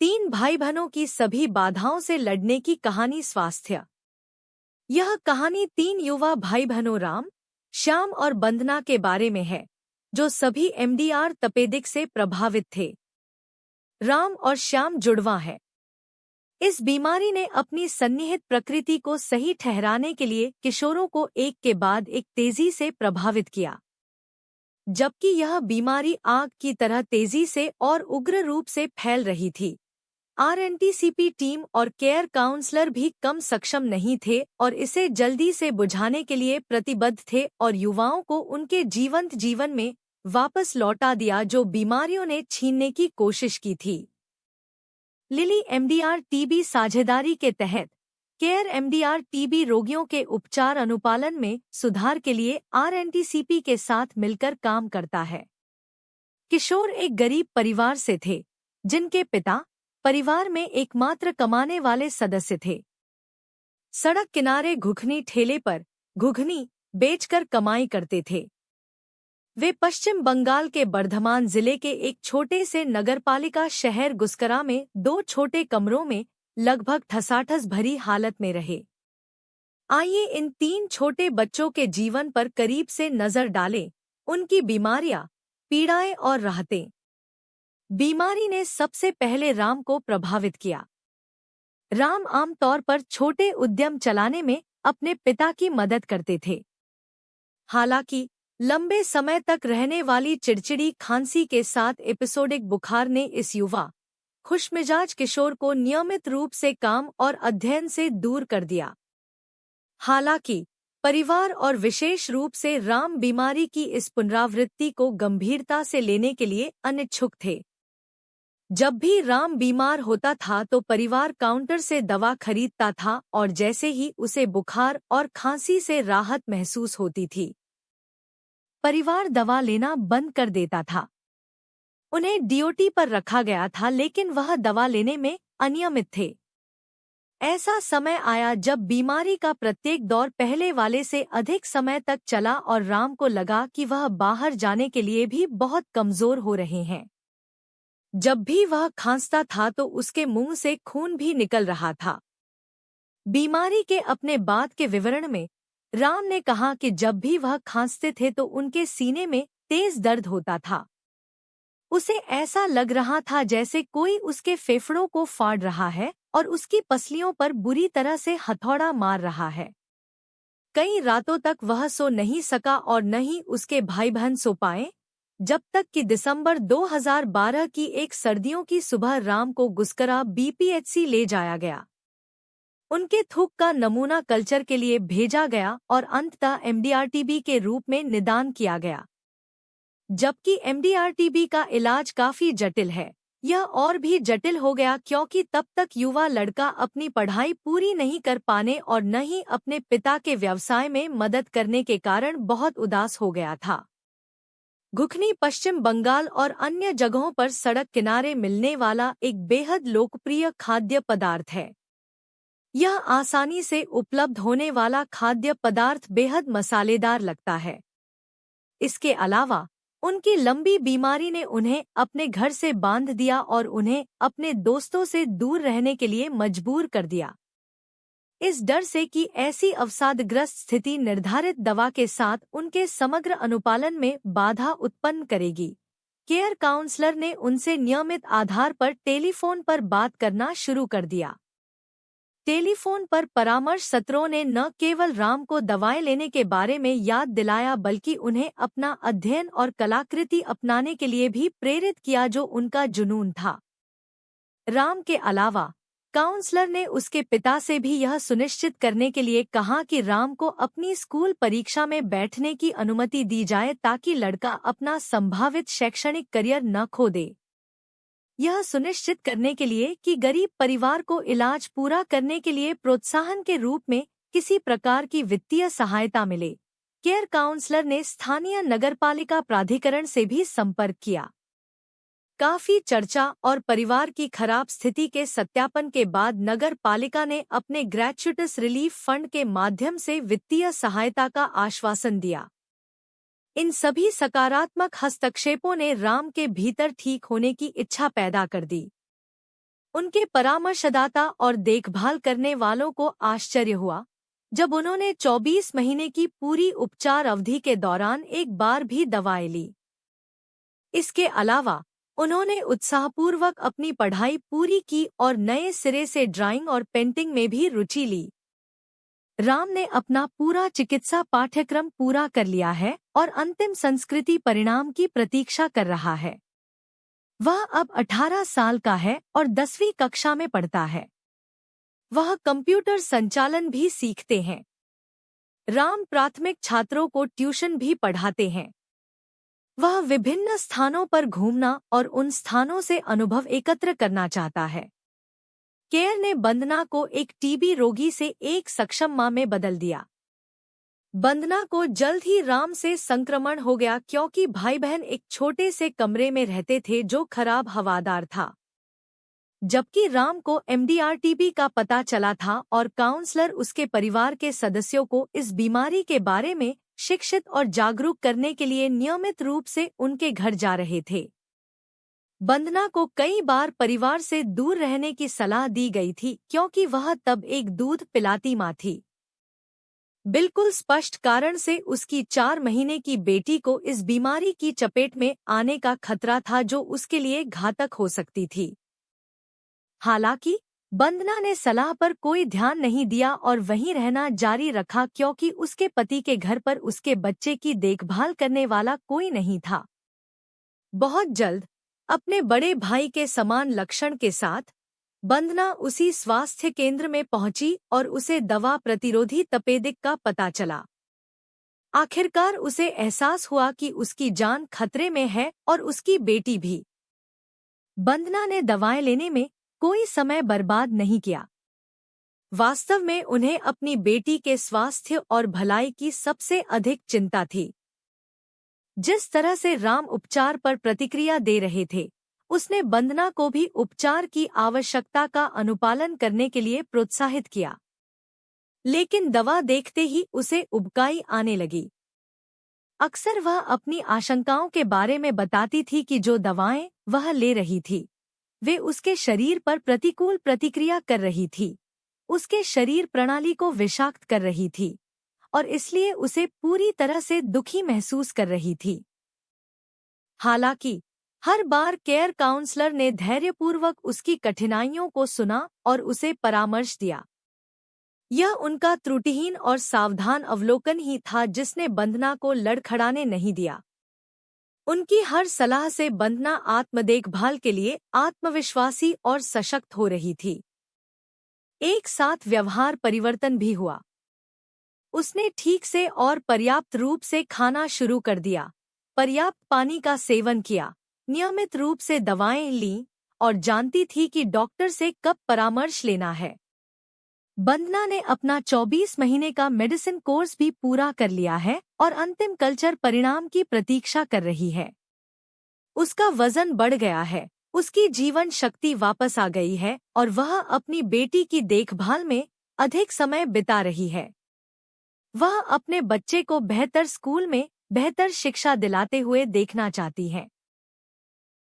तीन भाई बहनों की सभी बाधाओं से लड़ने की कहानी। स्वास्थ्य। यह कहानी तीन युवा भाई बहनों राम, श्याम और बंदना के बारे में है, जो सभी एमडीआर तपेदिक से प्रभावित थे। राम और श्याम जुड़वा है। इस बीमारी ने अपनी सन्निहित प्रकृति को सही ठहराने के लिए किशोरों को एक के बाद एक तेजी से प्रभावित किया। जबकि यह बीमारी आग की तरह तेजी से और उग्र रूप से फैल रही थी, आरएनटीसीपी टीम और केयर काउंसलर भी कम सक्षम नहीं थे और इसे जल्दी से बुझाने के लिए प्रतिबद्ध थे और युवाओं को उनके जीवंत जीवन में वापस लौटा दिया जो बीमारियों ने छीनने की कोशिश की थी। लिली एमडीआर टीबी साझेदारी के तहत केयर एमडीआर टीबी रोगियों के उपचार अनुपालन में सुधार के लिए आरएनटीसीपी के साथ मिलकर काम करता है। किशोर एक गरीब परिवार से थे, जिनके पिता परिवार में एकमात्र कमाने वाले सदस्य थे। सड़क किनारे घुघनी ठेले पर घुघनी बेचकर कमाई करते थे। वे पश्चिम बंगाल के बर्धमान जिले के एक छोटे से नगरपालिका शहर गुस्करा में दो छोटे कमरों में लगभग ठसाठस भरी हालत में रहे। आइए इन तीन छोटे बच्चों के जीवन पर करीब से नजर डालें, उनकी बीमारियां, पीड़ाएं और राहतें। बीमारी ने सबसे पहले राम को प्रभावित किया। राम आमतौर पर छोटे उद्यम चलाने में अपने पिता की मदद करते थे। हालांकि लंबे समय तक रहने वाली चिड़चिड़ी खांसी के साथ एपिसोडिक बुखार ने इस युवा खुशमिजाज किशोर को नियमित रूप से काम और अध्ययन से दूर कर दिया। हालांकि परिवार और विशेष रूप से राम बीमारी की इस पुनरावृत्ति को गंभीरता से लेने के लिए अनिच्छुक थे। जब भी राम बीमार होता था तो परिवार काउंटर से दवा खरीदता था और जैसे ही उसे बुखार और खांसी से राहत महसूस होती थी, परिवार दवा लेना बंद कर देता था। उन्हें डीओटी पर रखा गया था, लेकिन वह दवा लेने में अनियमित थे। ऐसा समय आया जब बीमारी का प्रत्येक दौर पहले वाले से अधिक समय तक चला और राम को लगा कि वह बाहर जाने के लिए भी बहुत कमजोर हो रहे हैं। जब भी वह खांसता था तो उसके मुंह से खून भी निकल रहा था। बीमारी के अपने बाद के विवरण में राम ने कहा कि जब भी वह खांसते थे तो उनके सीने में तेज दर्द होता था। उसे ऐसा लग रहा था जैसे कोई उसके फेफड़ों को फाड़ रहा है और उसकी पसलियों पर बुरी तरह से हथौड़ा मार रहा है। कई रातों तक वह सो नहीं सका और न ही उसके भाई बहन सो पाए, जब तक कि दिसंबर 2012 की एक सर्दियों की सुबह राम को गुस्करा बीपीएचसी ले जाया गया। उनके थूक का नमूना कल्चर के लिए भेजा गया और अंततः एमडीआर-टीबी के रूप में निदान किया गया। जबकि एमडीआर-टीबी का इलाज काफी जटिल है, यह और भी जटिल हो गया क्योंकि तब तक युवा लड़का अपनी पढ़ाई पूरी नहीं कर पाने और न ही अपने पिता के व्यवसाय में मदद करने के कारण बहुत उदास हो गया था। घुघनी पश्चिम बंगाल और अन्य जगहों पर सड़क किनारे मिलने वाला एक बेहद लोकप्रिय खाद्य पदार्थ है। यह आसानी से उपलब्ध होने वाला खाद्य पदार्थ बेहद मसालेदार लगता है। इसके अलावा उनकी लंबी बीमारी ने उन्हें अपने घर से बांध दिया और उन्हें अपने दोस्तों से दूर रहने के लिए मजबूर कर दिया, इस डर से कि ऐसी अवसादग्रस्त स्थिति निर्धारित दवा के साथ उनके समग्र अनुपालन में बाधा उत्पन्न करेगी। केयर काउंसलर ने उनसे नियमित आधार पर टेलीफोन पर बात करना शुरू कर दिया। टेलीफोन पर परामर्श सत्रों ने न केवल राम को दवाएं लेने के बारे में याद दिलाया बल्कि उन्हें अपना अध्ययन और कलाकृति अपनाने के लिए भी प्रेरित किया, जो उनका जुनून था। राम के अलावा काउंसलर ने उसके पिता से भी यह सुनिश्चित करने के लिए कहा कि राम को अपनी स्कूल परीक्षा में बैठने की अनुमति दी जाए ताकि लड़का अपना संभावित शैक्षणिक करियर न खो दे। यह सुनिश्चित करने के लिए कि गरीब परिवार को इलाज पूरा करने के लिए प्रोत्साहन के रूप में किसी प्रकार की वित्तीय सहायता मिले, केयर काउंसलर ने स्थानीय नगरपालिका प्राधिकरण से भी संपर्क किया। काफी चर्चा और परिवार की खराब स्थिति के सत्यापन के बाद नगर पालिका ने अपने ग्रेच्युटस रिलीफ फंड के माध्यम से वित्तीय सहायता का आश्वासन दिया। इन सभी सकारात्मक हस्तक्षेपों ने राम के भीतर ठीक होने की इच्छा पैदा कर दी। उनके परामर्शदाता और देखभाल करने वालों को आश्चर्य हुआ जब उन्होंने 24 महीने की पूरी उपचार अवधि के दौरान एक बार भी दवाएं ली। इसके अलावा उन्होंने उत्साहपूर्वक अपनी पढ़ाई पूरी की और नए सिरे से ड्राइंग और पेंटिंग में भी रुचि ली। राम ने अपना पूरा चिकित्सा पाठ्यक्रम पूरा कर लिया है और अंतिम संस्कृति परिणाम की प्रतीक्षा कर रहा है। वह अब 18 साल का है और 10वीं कक्षा में पढ़ता है। वह कंप्यूटर संचालन भी सीखते हैं। राम प्राथमिक छात्रों को ट्यूशन भी पढ़ाते हैं। वह विभिन्न स्थानों पर घूमना और उन स्थानों से अनुभव एकत्र करना चाहता है। केयर ने वंदना को एक टीबी रोगी से एक सक्षम मां में बदल दिया। वंदना को जल्द ही राम से संक्रमण हो गया क्योंकि भाई बहन एक छोटे से कमरे में रहते थे जो खराब हवादार था। जबकि राम को एमडीआर टीबी का पता चला था और काउंसलर उसके परिवार के सदस्यों को इस बीमारी के बारे में शिक्षित और जागरूक करने के लिए नियमित रूप से उनके घर जा रहे थे। वंदना को कई बार परिवार से दूर रहने की सलाह दी गई थी क्योंकि वह तब एक दूध पिलाती मां थी। बिल्कुल स्पष्ट कारण से उसकी 4 महीने की बेटी को इस बीमारी की चपेट में आने का खतरा था जो उसके लिए घातक हो सकती थी। हालांकि वंदना ने सलाह पर कोई ध्यान नहीं दिया और वहीं रहना जारी रखा क्योंकि उसके पति के घर पर उसके बच्चे की देखभाल करने वाला कोई नहीं था। बहुत जल्द अपने बड़े भाई के समान लक्षण के साथ वंदना उसी स्वास्थ्य केंद्र में पहुंची और उसे दवा प्रतिरोधी तपेदिक का पता चला। आखिरकार उसे एहसास हुआ कि उसकी जान खतरे में है और उसकी बेटी भी। वंदना ने दवाएं लेने में कोई समय बर्बाद नहीं किया। वास्तव में उन्हें अपनी बेटी के स्वास्थ्य और भलाई की सबसे अधिक चिंता थी। जिस तरह से राम उपचार पर प्रतिक्रिया दे रहे थे, उसने वंदना को भी उपचार की आवश्यकता का अनुपालन करने के लिए प्रोत्साहित किया। लेकिन दवा देखते ही उसे उबकाई आने लगी। अक्सर वह अपनी आशंकाओं के बारे में बताती थी कि जो दवाएं वह ले रही थी, वे उसके शरीर पर प्रतिकूल प्रतिक्रिया कर रही थी, उसके शरीर प्रणाली को विषाक्त कर रही थी और इसलिए उसे पूरी तरह से दुखी महसूस कर रही थी। हालांकि हर बार केयर काउंसलर ने धैर्यपूर्वक उसकी कठिनाइयों को सुना और उसे परामर्श दिया। यह उनका त्रुटिहीन और सावधान अवलोकन ही था जिसने वंदना को लड़खड़ाने नहीं दिया। उनकी हर सलाह से वंदना आत्मदेखभाल के लिए आत्मविश्वासी और सशक्त हो रही थी। एक साथ व्यवहार परिवर्तन भी हुआ। उसने ठीक से और पर्याप्त रूप से खाना शुरू कर दिया, पर्याप्त पानी का सेवन किया, नियमित रूप से दवाएं लीं और जानती थी कि डॉक्टर से कब परामर्श लेना है। वंदना ने अपना 24 महीने का मेडिसिन कोर्स भी पूरा कर लिया है और अंतिम कल्चर परिणाम की प्रतीक्षा कर रही है। उसका वजन बढ़ गया है, उसकी जीवन शक्ति वापस आ गई है और वह अपनी बेटी की देखभाल में अधिक समय बिता रही है। वह अपने बच्चे को बेहतर स्कूल में बेहतर शिक्षा दिलाते हुए देखना चाहती है।